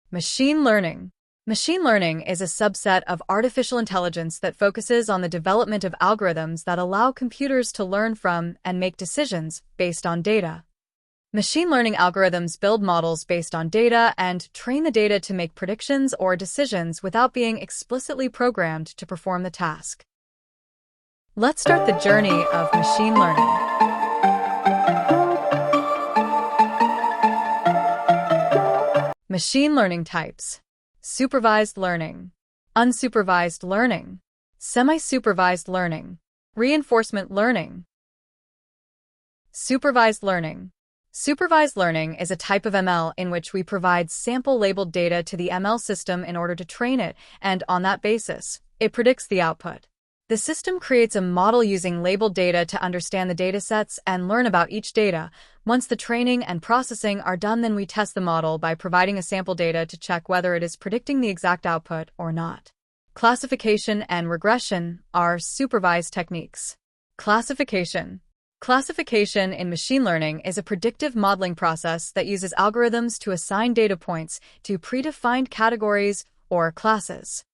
Machine learning. Machine learning is a subset of artificial intelligence that focuses on the development of algorithms that allow computers to learn from and make decisions based on data. Machine learning algorithms build models based on data and train the data to make predictions or decisions without being explicitly programmed to perform the task. Let's start the journey of machine learning. Machine learning types: supervised learning, unsupervised learning, semi-supervised learning, reinforcement learning. Supervised learning. Supervised learning is a type of ML in which we provide sample-labeled data to the ML system in order to train it, and on that basis, it predicts the output. The system creates a model using labeled data to understand the datasets and learn about each data. Once the training and processing are done, then we test the model by providing a sample data to check whether it is predicting the exact output or not. Classification and regression are supervised techniques. Classification. Classification in machine learning is a predictive modeling process that uses algorithms to assign data points to predefined categories or classes.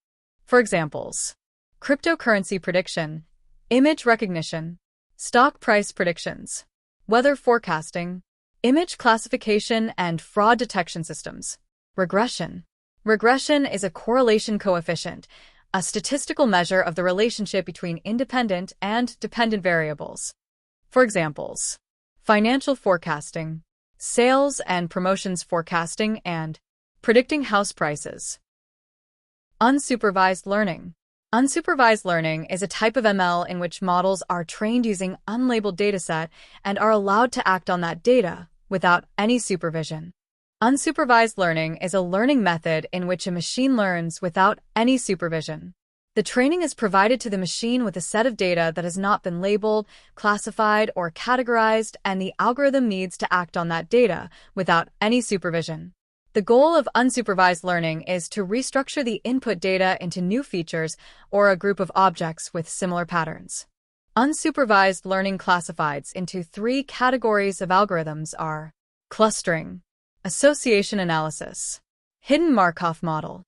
For examples: cryptocurrency prediction, image recognition, stock price predictions, weather forecasting, image classification and fraud detection systems. Regression. Regression is a correlation coefficient, a statistical measure of the relationship between independent and dependent variables. For examples: financial forecasting, sales and promotions forecasting, and predicting house prices. Unsupervised learning. Unsupervised learning is a type of ML in which models are trained using unlabeled dataset and are allowed to act on that data without any supervision. Unsupervised learning is a learning method in which a machine learns without any supervision. The training is provided to the machine with a set of data that has not been labeled, classified, or categorized, and the algorithm needs to act on that data without any supervision. The goal of unsupervised learning is to restructure the input data into new features or a group of objects with similar patterns. Unsupervised learning classified into three categories of algorithms are: clustering, association analysis, hidden Markov model.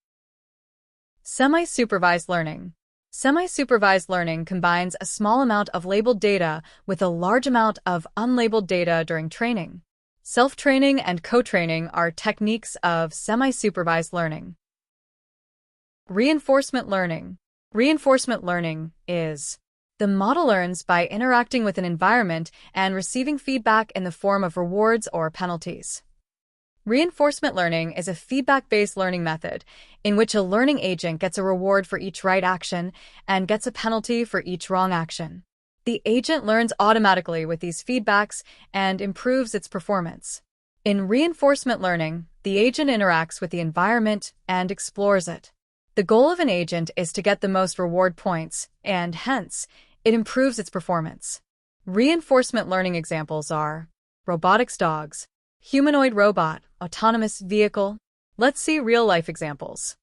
Semi-supervised learning. Semi-supervised learning combines a small amount of labeled data with a large amount of unlabeled data during training. Self-training and co-training are techniques of semi-supervised learning. Reinforcement learning. Reinforcement learning is: the model learns by interacting with an environment and receiving feedback in the form of rewards or penalties. Reinforcement learning is a feedback-based learning method in which a learning agent gets a reward for each right action and gets a penalty for each wrong action. The agent learns automatically with these feedbacks and improves its performance. In reinforcement learning, the agent interacts with the environment and explores it. The goal of an agent is to get the most reward points, and hence, it improves its performance. Reinforcement learning examples are robotics dogs, humanoid robot, autonomous vehicle. Let's see real-life examples.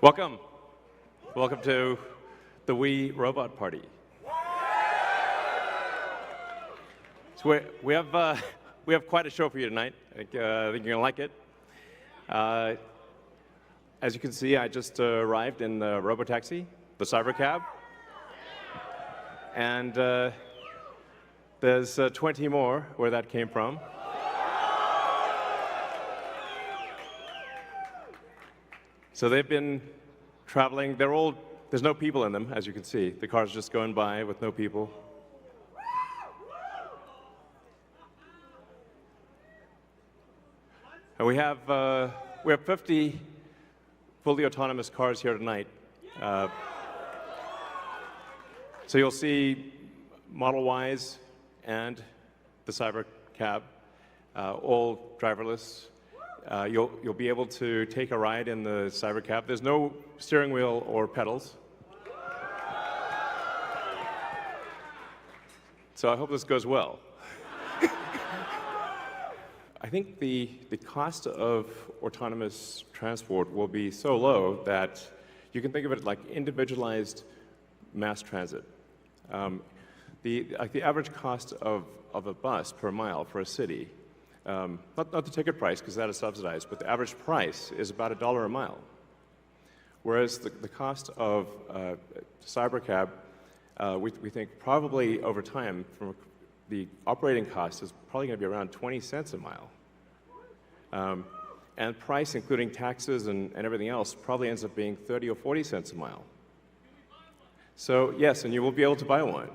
Welcome. Welcome to the Wii Robot Party. So we have quite a show for you tonight. I think you're going to like it. As you can see, I just arrived in the robotaxi, the cybercab. And there's 20 more where that came from. So they've been traveling. There's no people in them, as you can see. The car's just going by with no people. And we have 50 fully autonomous cars here tonight. So you'll see Model Ys and the Cybercab, all driverless. You'll be able to take a ride in the Cybercab. There's no steering wheel or pedals. So I hope this goes well. I think the cost of autonomous transport will be so low that you can think of it like individualized mass transit. The average cost of a bus per mile for a city, not the ticket price, because that is subsidized, but the average price is about $1 a mile. Whereas the cost of Cybercab, we think probably over time, from the operating cost is probably going to be around 20 cents a mile. And price, including taxes and everything else, probably ends up being 30 or 40 cents a mile. So yes, and you will be able to buy one.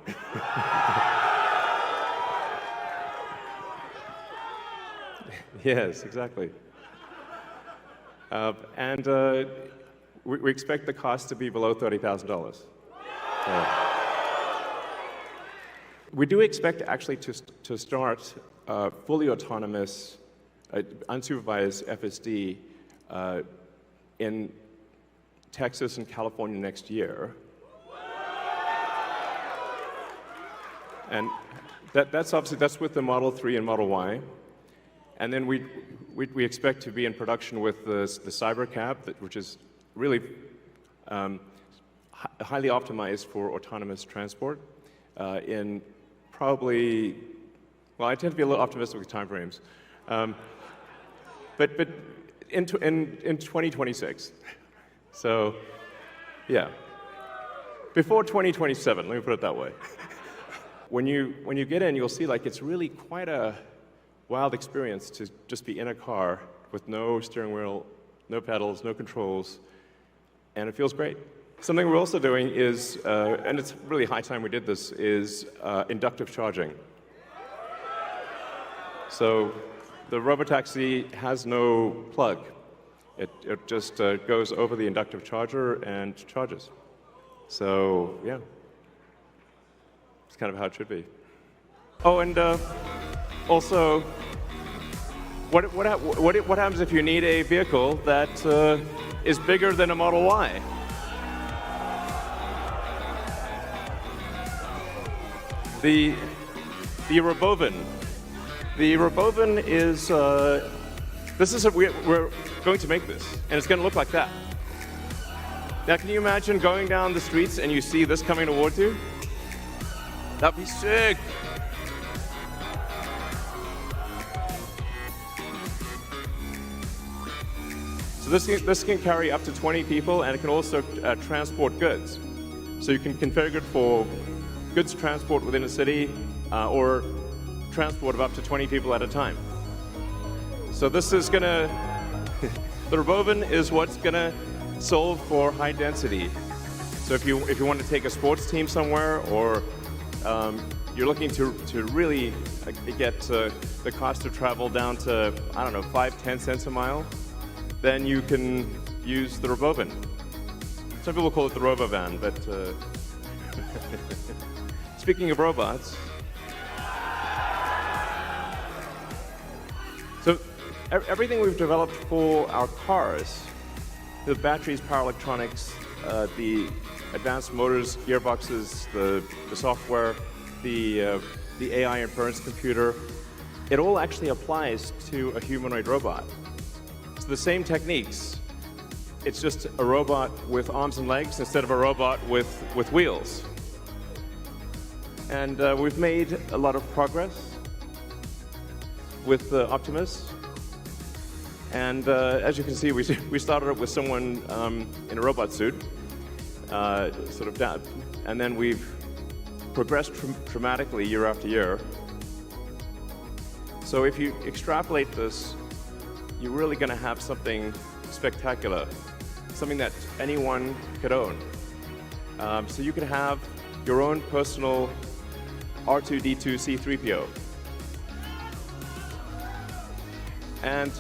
Yes, exactly. And we expect the cost to be below $30,000. We do expect actually to start fully autonomous, unsupervised FSD in Texas and California next year. And that's with the Model 3 and Model Y. And then we expect to be in production with the Cybercab, which is really highly optimized for autonomous transport in probably, well, I tend to be a little optimistic with timeframes, but in 2026. So, yeah, before 2027. Let me put it that way. When you get in, you'll see like it's really quite a wild experience to just be in a car with no steering wheel, no pedals, no controls, and it feels great. Something we're also doing is, and it's really high time we did this, is inductive charging. So the robotaxi has no plug. It just goes over the inductive charger and charges. So yeah, it's kind of how it should be. Oh, and also, what happens if you need a vehicle that is bigger than a Model Y? The Robovan. The Robovan is we're going to make this, and it's going to look like that. Now, can you imagine going down the streets and you see this coming towards you? That'd be sick. So this can carry up to 20 people, and it can also transport goods. So you can configure it for goods transport within a city, or transport of up to 20 people at a time. So this is gonna, the Robovan is what's gonna solve for high density. So if you want to take a sports team somewhere, or you're looking to really get the cost of travel down to, I don't know, 5-10 cents a mile, then you can use the Robovan. Some people call it the Robovan, but speaking of robots, so everything we've developed for our cars, the batteries, power electronics, the advanced motors, gearboxes, the software, the AI inference computer, it all actually applies to a humanoid robot. So the same techniques it's just a robot with arms and legs instead of a robot with wheels. And we've made a lot of progress with Optimus. And as you can see, we started up with someone in a robot suit, sort of down, and then we've progressed dramatically year after year. So if you extrapolate this, you're really going to have something spectacular, something that anyone could own. So you could have your own personal R2-D2 C3PO. And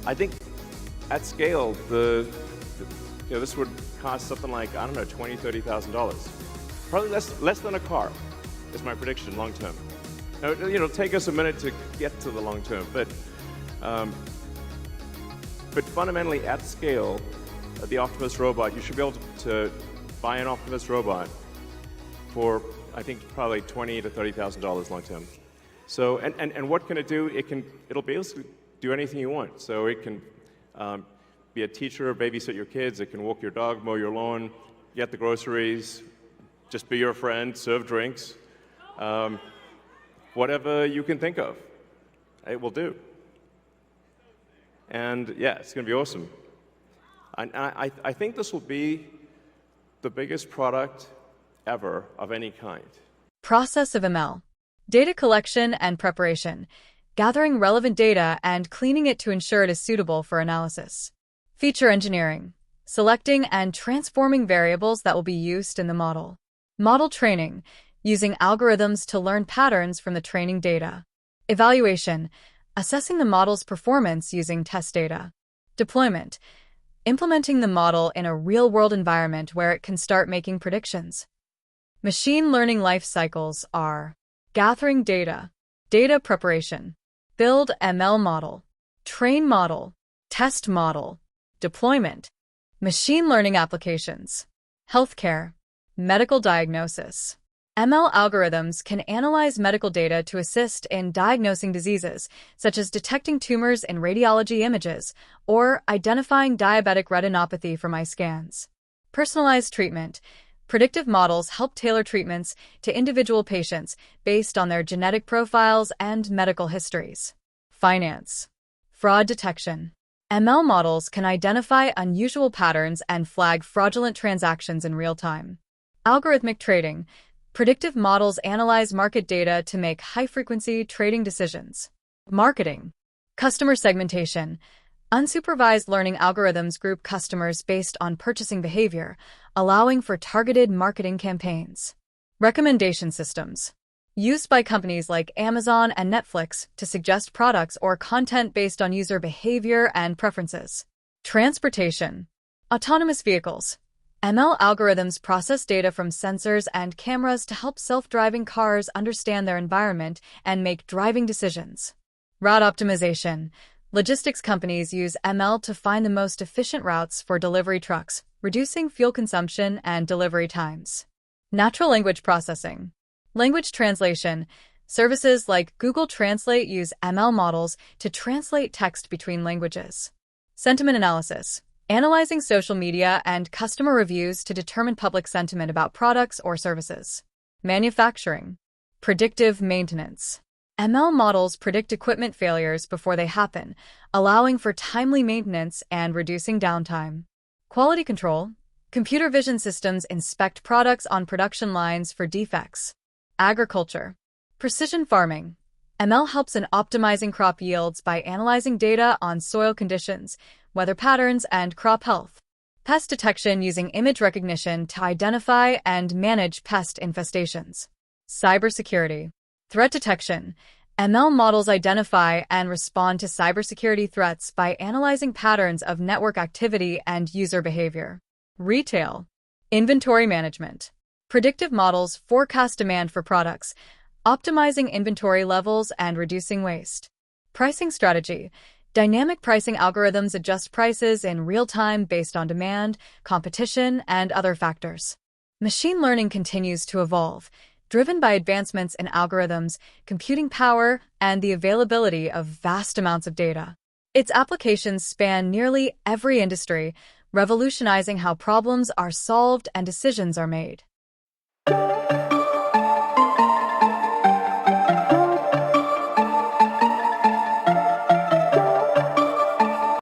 I think at scale, this would cost something like, I don't know, $20,000, $30,000. Probably less than a car, is my prediction long term. Now, it'll take us a minute to get to the long term, but fundamentally at scale, the Optimus robot, you should be able to buy an Optimus robot for, I think, probably $20,000 to $30,000 long term. So, and what can it do? It'll basically do anything you want. So it can be a teacher, babysit your kids, it can walk your dog, mow your lawn, get the groceries, just be your friend, serve drinks, whatever you can think of, it will do. And yeah, it's going to be awesome. I think this will be the biggest product ever of any kind. Process of ML. Data collection and preparation. Gathering relevant data and cleaning it to ensure it is suitable for analysis. Feature engineering. Selecting and transforming variables that will be used in the model. Model training. Using algorithms to learn patterns from the training data. Evaluation. Assessing the model's performance using test data. Deployment. Implementing the model in a real-world environment where it can start making predictions. Machine learning life cycles are gathering data, data preparation, build ML model, train model, test model, deployment. Machine learning applications, healthcare, medical diagnosis. ML algorithms can analyze medical data to assist in diagnosing diseases, such as detecting tumors in radiology images or identifying diabetic retinopathy from eye scans. Personalized treatment. Predictive models help tailor treatments to individual patients based on their genetic profiles and medical histories. Finance. Fraud detection. ML models can identify unusual patterns and flag fraudulent transactions in real time. Algorithmic trading. Predictive models analyze market data to make high-frequency trading decisions. Marketing. Customer segmentation. Unsupervised learning algorithms group customers based on purchasing behavior, allowing for targeted marketing campaigns. Recommendation systems. Used by companies like Amazon and Netflix to suggest products or content based on user behavior and preferences. Transportation. Autonomous vehicles. ML algorithms process data from sensors and cameras to help self-driving cars understand their environment and make driving decisions. Route optimization. Logistics companies use ML to find the most efficient routes for delivery trucks, reducing fuel consumption and delivery times. Natural language processing. Language translation. Services like Google Translate use ML models to translate text between languages. Sentiment analysis. Analyzing social media and customer reviews to determine public sentiment about products or services. Manufacturing. Predictive maintenance. ML models predict equipment failures before they happen, allowing for timely maintenance and reducing downtime. Quality control. Computer vision systems inspect products on production lines for defects. Agriculture. Precision farming. ML helps in optimizing crop yields by analyzing data on soil conditions, weather patterns, and crop health. Pest detection using image recognition to identify and manage pest infestations. Cybersecurity. Threat detection. ML models identify and respond to cybersecurity threats by analyzing patterns of network activity and user behavior. Retail. Inventory management. Predictive models forecast demand for products, optimizing inventory levels and reducing waste. Pricing strategy. Dynamic pricing algorithms adjust prices in real time based on demand, competition, and other factors. Machine learning continues to evolve, driven by advancements in algorithms, computing power, and the availability of vast amounts of data. Its applications span nearly every industry, revolutionizing how problems are solved and decisions are made.